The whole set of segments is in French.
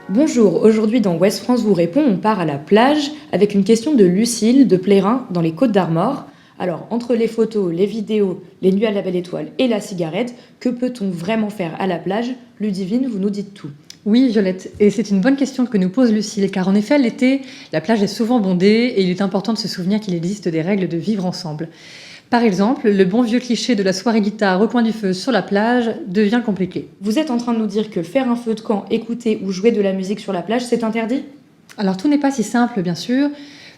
Bonjour, aujourd'hui dans Ouest France vous répond, on part à la plage avec une question de Lucille de Plérin dans les Côtes-d'Armor. Alors, entre les photos, les vidéos, les nuits à la belle étoile et la cigarette, que peut-on vraiment faire à la plage? Ludivine, vous nous dites tout. Oui, Violette, et c'est une bonne question que nous pose Lucille, car en effet, l'été, la plage est souvent bondée et il est important de se souvenir qu'il existe des règles de vivre ensemble. Par exemple, le bon vieux cliché de la soirée guitare au coin du feu sur la plage devient compliqué. Vous êtes en train de nous dire que faire un feu de camp, écouter ou jouer de la musique sur la plage, c'est interdit? Alors tout n'est pas si simple, bien sûr.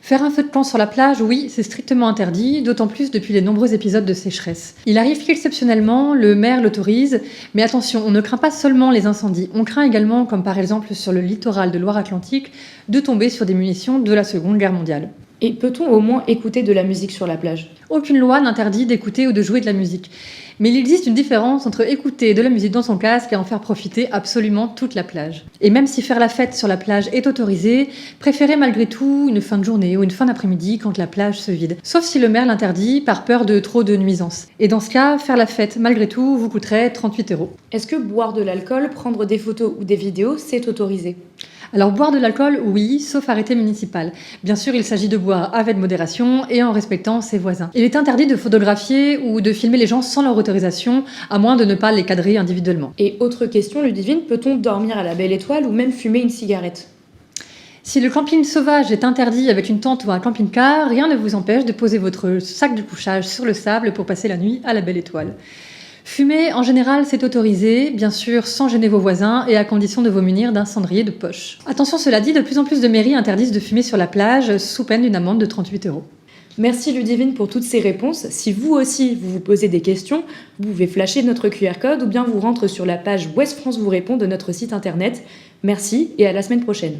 Faire un feu de camp sur la plage, oui, c'est strictement interdit, d'autant plus depuis les nombreux épisodes de sécheresse. Il arrive qu'exceptionnellement, le maire l'autorise, mais attention, on ne craint pas seulement les incendies, on craint également, comme par exemple sur le littoral de Loire-Atlantique, de tomber sur des munitions de la Seconde Guerre mondiale. Et peut-on au moins écouter de la musique sur la plage? Aucune loi n'interdit d'écouter ou de jouer de la musique. Mais il existe une différence entre écouter de la musique dans son casque et en faire profiter absolument toute la plage. Et même si faire la fête sur la plage est autorisé, préférez malgré tout une fin de journée ou une fin d'après-midi quand la plage se vide. Sauf si le maire l'interdit par peur de trop de nuisances. Et dans ce cas, faire la fête malgré tout vous coûterait 38 €. Est-ce que boire de l'alcool, prendre des photos ou des vidéos, c'est autorisé? Alors boire de l'alcool, oui, sauf arrêté municipal. Bien sûr, il s'agit de boire avec modération et en respectant ses voisins. Il est interdit de photographier ou de filmer les gens sans leur autorisation, à moins de ne pas les cadrer individuellement. Et autre question, Ludivine, peut-on dormir à la belle étoile ou même fumer une cigarette? Si le camping sauvage est interdit avec une tente ou un camping-car, rien ne vous empêche de poser votre sac de couchage sur le sable pour passer la nuit à la belle étoile. Fumer, en général, c'est autorisé, bien sûr sans gêner vos voisins et à condition de vous munir d'un cendrier de poche. Attention, cela dit, de plus en plus de mairies interdisent de fumer sur la plage sous peine d'une amende de 38 €. Merci Ludivine pour toutes ces réponses. Si vous aussi vous vous posez des questions, vous pouvez flasher notre QR code ou bien vous rendre sur la page Ouest France vous répond de notre site internet. Merci et à la semaine prochaine.